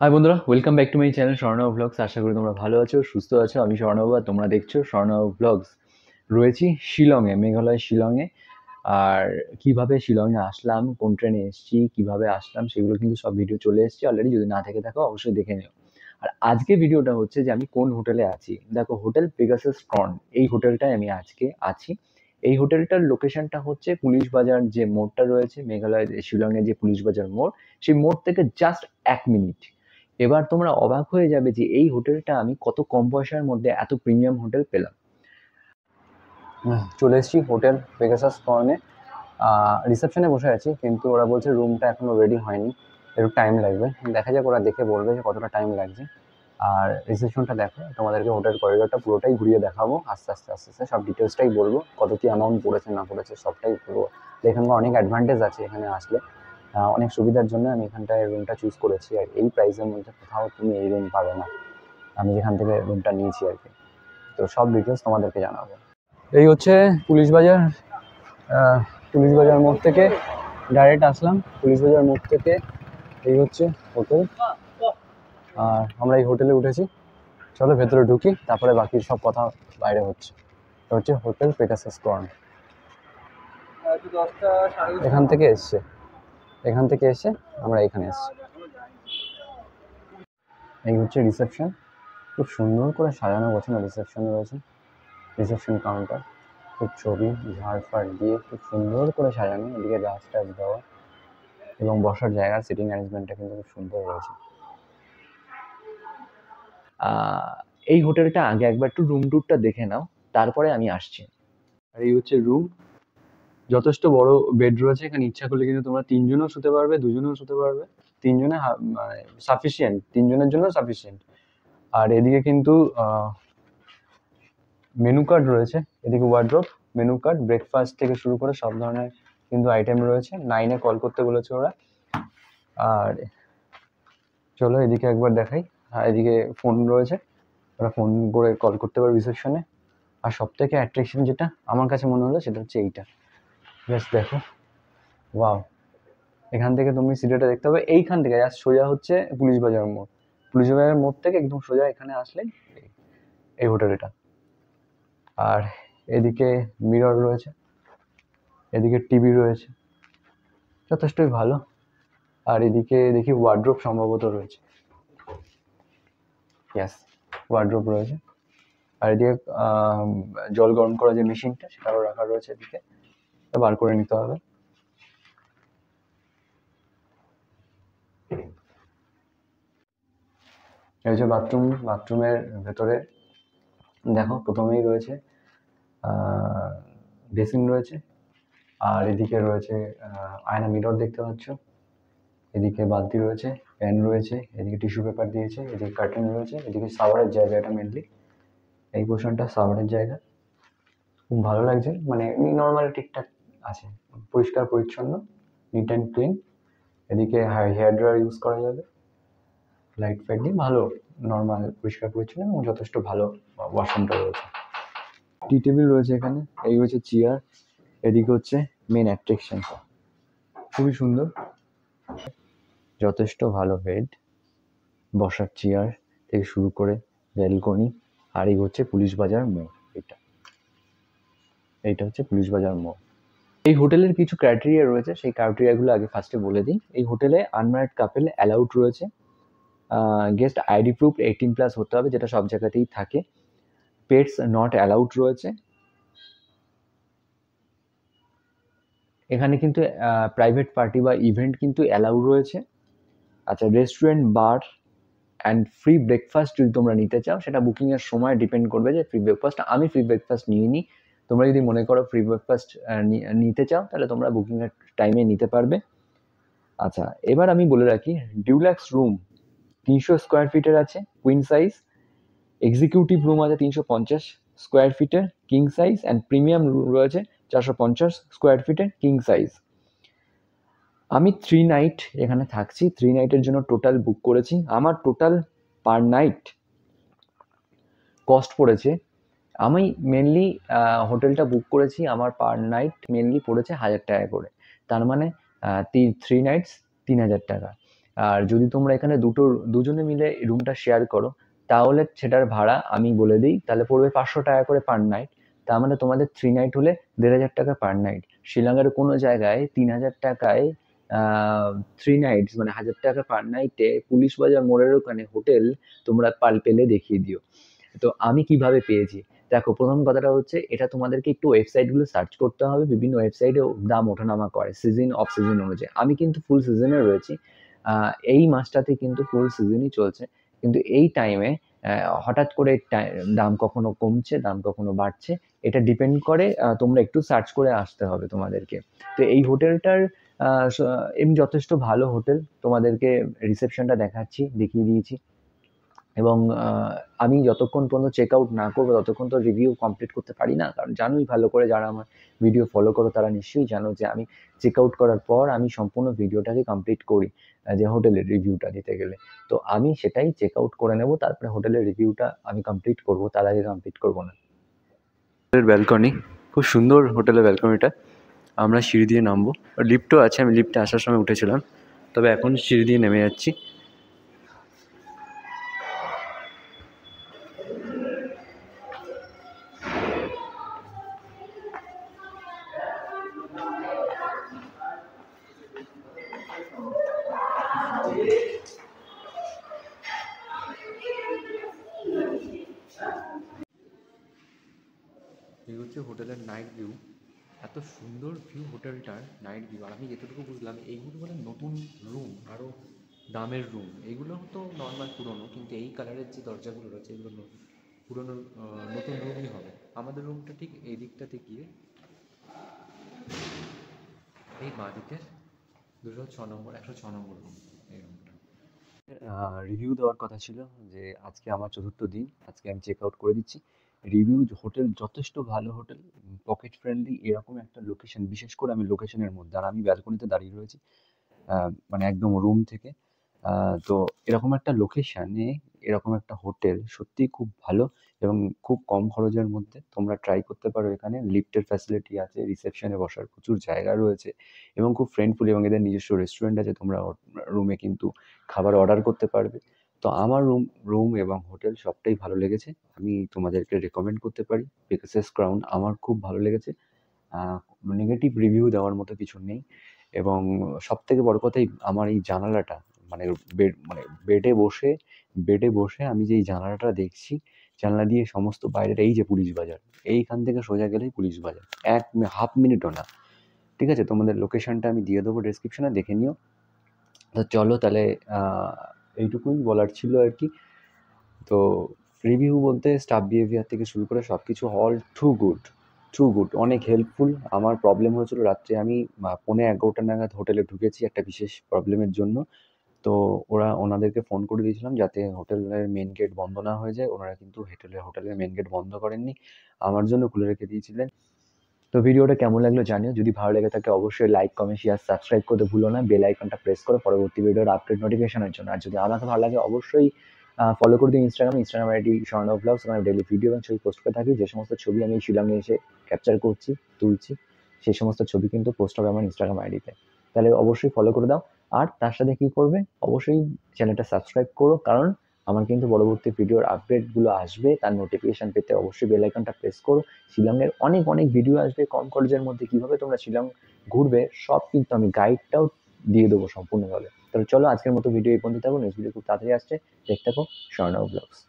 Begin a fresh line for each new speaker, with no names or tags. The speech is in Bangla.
হাই বন্ধুরা, welcome back to my channel Swarnab blogs. আশা করি তোমরা ভালো আছো, সুস্থ আছো। আমি স্বর্ণব আর তোমরা দেখছো স্বর্ণব ব্লগস। রয়েছি শিলংয়ে, মেঘালয় শিলংয়ে। আর কিভাবে শিলংয়ে আসলাম, কোন ট্রেনে এসেছি, কিভাবে আসলাম, সেগুলো কিন্তু সব ভিডিও চলে এসেছে অলরেডি। যদি না থেকে থাকো অবশ্যই দেখে নিও। আর আজকে ভিডিওটা হচ্ছে যে আমি কোন হোটেলে আছি। দেখো, হোটেল পেগাসাস ফ্রন্ট, এই হোটেলটায় আমি আজকে আছি। এই হোটেলটার লোকেশনটা হচ্ছে পুলিশ বাজার, যে মোড়টা রয়েছে মেঘালয় শিলংয়ে, যে পুলিশ বাজার মোড়, সেই মোড় থেকে জাস্ট 1 মিনিট। এবার তোমরা অবাক হয়ে যাবে যে এই হোটেলটা আমি কত কম পয়সার মধ্যে এত প্রিমিয়াম হোটেল পেলাম। চলে এসেছি হোটেল পেগাসাস ফর্নে। রিসেপশনে বসে আছি, কিন্তু ওরা বলছে রুমটা এখনো রেডি হয়নি, একটু টাইম লাগবে। দেখা যাক, ওরা দেখে বলবে যে কতটা টাইম লাগছে। আর রিসেপশনটা দেখো, তোমাদেরকে হোটেল করিডোরটা পুরোটাই ঘুরিয়ে দেখাবো। আস্তে আস্তে আস্তে আস্তে সব ডিটেলসটাই বলবো, কত কি অ্যামাউন্ট পড়েছে না পড়েছে সবটাই বলবো। এখানকার অনেক অ্যাডভান্টেজ আছে এখানে আসলে। অনেক সুবিধার জন্য আমি এখানটায় রুমটা চুজ করেছি। আর এই প্রাইসের মধ্যে কোথাও তুমি এই রুম পাবে না, আমি যেখান থেকে রুমটা নিয়েছি আর কি। তো সব ডিটেলস তোমাদেরকে জানাবো। এই হচ্ছে পুলিশ বাজার। পুলিশ বাজার মোড় থেকে ডাইরেক্ট আসলাম। পুলিশ বাজার মোড় থেকে এই হচ্ছে হোটেল। আর আমরা এই হোটেলে উঠেছি। চলো ভেতরে ঢুকি, তারপরে বাকি সব কথা বাইরে হচ্ছে। এটা হচ্ছে হোটেল পেগাসাস ফ্রন্ট। এখান থেকে এসে আমরা এখানে এসেছি। এই হচ্ছে রিসেপশন। খুব সুন্দর করে সাজানো গোছানো রিসেপশন রয়েছে। রিসেপশন কাউন্টার, খুব ছবি ঝাড় ফাড় দিয়ে খুব সুন্দর করে সাজানো। এদিকে গাছ টাছ দেওয়া এবং বসার জায়গা, সিটিং অ্যারেঞ্জমেন্টটা কিন্তু খুব সুন্দর রয়েছে। এই হোটেলটা আগে একবার একটু রুম ট্যুরটা দেখে নাও, তারপরে আমি আসছি। আর এই হচ্ছে রুম। যথেষ্ট বড় বেড রয়েছে এখানে। ইচ্ছা করলে কিন্তু তোমরা 3জনও শুতে পারবে, 2জনও শুতে পারবে। 3জনে মানে সাফিসিয়েন্ট, 3জনের জন্য সাফিসিয়েন্ট। আর এদিকে কিন্তু মেনু কার্ড রয়েছে। এদিকে ওয়ার্ড্রোব, মেনু কার্ড, ব্রেকফাস্ট থেকে শুরু করে সব ধরনের কিন্তু আইটেম রয়েছে। 9-এ কল করতে বলেছে ওরা। আর চলো এদিকে একবার দেখাই। এদিকে ফোন রয়েছে, ওরা ফোন করে কল করতে পারে রিসেপশনে। আর সব থেকে অ্যাট্রাকশন যেটা আমার কাছে মনে হলো সেটা হচ্ছে এইটা। জাস্ট দেখো, ওয়াও! এখান থেকে তুমি সিটিটা দেখতে পাবে। এইখান থেকে জাস্ট সোজা হচ্ছে পুলিশ বাজার মোড়। পুলিশ বাজার মোড় থেকে একদম সোজা এখানে আসলে এই হোটেলটা। আর এদিকে মিরর রয়েছে, এদিকে টিভি রয়েছে, যথেষ্টই ভালো। আর এদিকে দেখি ওয়ার্ড্রোব সম্ভবত রয়েছে। ইয়াস, ওয়ার্ড্রোব রয়েছে। আর এদিকে জল গরম করার যে মেশিনটা, সেটাও রাখা রয়েছে এদিকে, বার করে নিতে হবে। এই হচ্ছে বাথরুম। বাথরুমের ভেতরে দেখো, প্রথমেই রয়েছে বেসিন রয়েছে। আর এদিকে রয়েছে আয়না, মিরর দেখতে পাচ্ছ। এদিকে বালতি রয়েছে, প্যান রয়েছে, এদিকে টিস্যু পেপার দিয়েছে, এদিকে কার্টেন রয়েছে, এদিকে শাওয়ারের জায়গা। এটা মেনলি এই পোর্শনটা শাওয়ারের জায়গা। খুব ভালো লাগছে, মানে নর্মাল ঠিকঠাক আছে, পরিষ্কার পরিচ্ছন্ন, নিট অ্যান্ড ক্লিন। এদিকে হেয়ার ড্রায়ার ইউজ করা যাবে, লাইট ফাইট দিয়ে ভালো, নর্মাল পরিষ্কার পরিচ্ছন্ন এবং যথেষ্ট ভালো ওয়াশরুমটা রয়েছে। টি টেবিল রয়েছে এখানে। এই হচ্ছে চেয়ার। এদিকে হচ্ছে মেন অ্যাট্রাকশন, খুবই সুন্দর, যথেষ্ট ভালো বেড, বসার চেয়ার থেকে শুরু করে ব্যালকনি। আর এই হচ্ছে পুলিশ বাজার মোড়। এইটা হচ্ছে পুলিশ বাজার মোড়। এই হোটেলের কিছু ক্রাইটেরিয়া রয়েছে, সেই ক্রাইটেরিয়াগুলো আগে ফার্স্টে বলে দিই। এই হোটেলে আনম্যারিড কাপল অ্যালাউড রয়েছে। গেস্ট আইডি প্রুফ 18+ হতে হবে, যেটা সব জায়গাতেই থাকে। পেটস নট অ্যালাউড রয়েছে এখানে, কিন্তু প্রাইভেট পার্টি বা ইভেন্ট কিন্তু অ্যালাউড রয়েছে। আচ্ছা, restaurant, bar and free breakfast যদি তোমরা নিতে চাও, সেটা বুকিংয়ের সময় ডিপেন্ড করবে যে ফ্রি ব্রেকফাস্ট। আমি ফ্রি ব্রেকফাস্ট নিয়ে নিই। তোমরা যদি মনে করো ফ্রি ব্রেকফাস্ট নিতে চাও, তাহলে তোমরা বুকিংয়ের টাইমে নিতে পারবে। আচ্ছা, এবার আমি বলে রাখি, ডিউলাক্স রুম 300 স্কোয়ার ফিটের আছে, কুইন সাইজ। এক্সিকিউটিভ রুম আছে 350 স্কোয়ার ফিটের, king size. And premium room রয়েছে 450 স্কোয়ার ফিটের, কিং সাইজ। আমি 3 নাইট এখানে থাকছি। 3 নাইটের জন্য টোটাল বুক করেছি। আমার টোটাল পার নাইট কস্ট পড়েছে, আমি মেনলি হোটেলটা বুক করেছি, আমার পার নাইট মেনলি পড়েছে 1000 টাকা করে। তার মানে 3 নাইটস 3000 টাকা। আর যদি তোমরা এখানে দুজনে মিলে রুমটা শেয়ার করো, তাহলে সেটার ভাড়া আমি বলে দিই, তাহলে পড়বে 500 টাকা করে পার নাইট। তার মানে তোমাদের 3 নাইট হলে 1500 টাকা পার নাইট। শিলংয়ের কোনো জায়গায় 3000 টাকায় 3 নাইটস মানে 1000 টাকা পার নাইটে পুলিশ বাজার মোড়ের ওখানে হোটেল তোমরা পেলে দেখিয়ে দিও। তো আমি কিভাবে পেয়েছি, দেখো প্রথম কথাটা হচ্ছে এটা তোমাদেরকে একটু ওয়েবসাইটগুলো সার্চ করতে হবে। বিভিন্ন ওয়েবসাইটে দাম ওঠানামা করে সিজন অফ সিজন অনুযায়ী। আমি কিন্তু ফুল সিজনে রয়েছি, এই মাসটাতে কিন্তু ফুল সিজনই চলছে। কিন্তু এই টাইমে হঠাৎ করে দাম কখনো কমছে, দাম কখনো বাড়ছে, এটা ডিপেন্ড করে। তোমরা একটু সার্চ করে আসতে হবে তোমাদেরকে। তো এই হোটেলটার এমনি যথেষ্ট ভালো হোটেল, তোমাদেরকে রিসেপশনটা দেখিয়ে দিয়েছি। এবং আমি যতক্ষণ পর্যন্ত চেক আউট না করবো ততক্ষণ তো রিভিউ কমপ্লিট করতে পারি না, কারণ জানোই ভালো করে, যারা আমার ভিডিও ফলো করো তারা নিশ্চয়ই জানো যে আমি চেক আউট করার পর আমি সম্পূর্ণ ভিডিওটাকে কমপ্লিট করি, যে হোটেলের রিভিউটা দিতে গেলে। তো আমি সেটাই চেক আউট করে নেব, তারপরে হোটেলের রিভিউটা আমি কমপ্লিট করব, তার আগে কমপ্লিট করবো না। হোটেলের ব্যালকনি খুব সুন্দর, হোটেলের ব্যালকনিটা। আমরা সিঁড়ি দিয়ে নামবো, লিফটও আছে, আমি লিফটে আসার সময় উঠেছিলাম, তবে এখন সিঁড়ি দিয়ে নেমে যাচ্ছি। এই হচ্ছে হোটেলের নাইট ভিউ, এত সুন্দর ভিউ হোটেলটার নাইট ভিউ। আর আমি যেটুকু বুঝলাম এইগুলো মানে নতুন রুম, আরও দামের রুম। এগুলো তো নর্মাল পুরনো, কিন্তু এই কালারের যে দরজাগুলো রয়েছে এগুলো পুরনো, নতুন রুমই হবে। আমাদের রুমটা ঠিক এই দিকটাতে গিয়ে এই বাঁ দিকে 206 নম্বর 106 নম্বর রুম, এই রুমটা। রিভিউ দেওয়ার কথা ছিল যে আজকে আমার 4র্থ দিন, আজকে আমি চেক আউট করে দিচ্ছি। রিভিউ হোটেল যথেষ্ট ভালো হোটেল, পকেট ফ্রেন্ডলি, এরকম একটা লোকেশন, বিশেষ করে আমি লোকেশনের মধ্যে, আর আমি ব্যালকনিতে দাঁড়িয়ে রয়েছি, মানে একদম রুম থেকে। তো এরকম একটা লোকেশানে এরকম একটা হোটেল সত্যিই খুব ভালো, এবং খুব কম খরচের মধ্যে তোমরা ট্রাই করতে পারো। এখানে লিফটের ফ্যাসিলিটি আছে, রিসেপশনে বসার প্রচুর জায়গা রয়েছে, এবং খুব ফ্রেন্ডফুলি, এবং এদের নিজস্ব রেস্টুরেন্ট আছে, তোমরা রুমে কিন্তু খাবার অর্ডার করতে পারবে। তো আমার রুম এবং হোটেল সবটাই ভালো লেগেছে, আমি তোমাদেরকে রেকমেন্ড করতে পারি। পেগাসাস ক্রাউন আমার খুব ভালো লেগেছে, নেগেটিভ রিভিউ দেওয়ার মতো কিছু নেই। এবং সবথেকে বড় কথা, আমার এই জানালাটা, মানে বেডে বসে আমি যে এই জানালাটা দেখছি, জানলা দিয়ে সমস্ত বাইরের, এই যে পুলিশ বাজার, এইখান থেকে সোজা গেলেই পুলিশ বাজার, হাফ মিনিটও না। ঠিক আছে, তোমাদের লোকেশনটা আমি দিয়ে দেবো ডেসক্রিপশনে, দেখে নিও। তো চলো তাহলে, এইটুকুই বলার ছিল আর কি। তো রিভিউ বলতে স্টাফ বিহেভিয়ার থেকে শুরু করে সব কিছু অল টু গুড, অনেক হেল্পফুল। আমার প্রবলেম হয়েছিল রাত্রে, আমি 11:45 নাগাদ হোটেলে ঢুকেছি একটা বিশেষ প্রবলেমের জন্য। তো ওনাদেরকে ফোন করে দিয়েছিলাম যাতে হোটেলের মেন গেট বন্ধ না হয়ে যায়। ওনারা কিন্তু হোটেলের মেন গেট বন্ধ করেননি, আমার জন্য খুলে রেখে দিয়েছিলেন। তো ভিডিওটা কেমন লাগলো জানিও, যদি ভালো লেগে থাকে অবশ্যই লাইক, কমেন্ট, শেয়ার, সাবস্ক্রাইব করতে ভুলো না। বেল আইকনটা প্রেস করো পরবর্তী ভিডিওর আপডেট নোটিফিকেশনের জন্য। আর যদি আমাকে ভালো লাগে অবশ্যই ফলো করে দিন ইনস্টাগ্রাম আইডি স্বর্ণব ব্লগস, ওখানে ডেলি ভিডিও এবং ছবি পোস্ট করে থাকি। যে সমস্ত ছবি আমি শিলংয়ে এসে ক্যাপচার করছি, তুলছি, সেই সমস্ত ছবি কিন্তু পোস্ট হবে আমার ইনস্টাগ্রাম আইডিতে। তাহলে অবশ্যই ফলো করে দাও। আর তার সাথে কি করবে, অবশ্যই চ্যানেলটা সাবস্ক্রাইব করো, কারণ আমার কিন্তু পরবর্তী ভিডিওর আপডেটগুলো আসবে, তার নোটিফিকেশন পেতে অবশ্যই বেল আইকনটা প্রেস করো। শিলংয়ের অনেক ভিডিও আসবে কম খরচের মধ্যে, কিভাবে তোমরা শিলং ঘুরবে সব কিন্তু আমি গাইডটাও দিয়ে দেবো সম্পূর্ণভাবে। তাহলে চলো আজকের মতো ভিডিও এই পর্যন্ত থাকো, নেক্সট ভিডিও খুব তাড়াতাড়ি আসছে, দেখতে থাকো স্বর্ণব ব্লগস।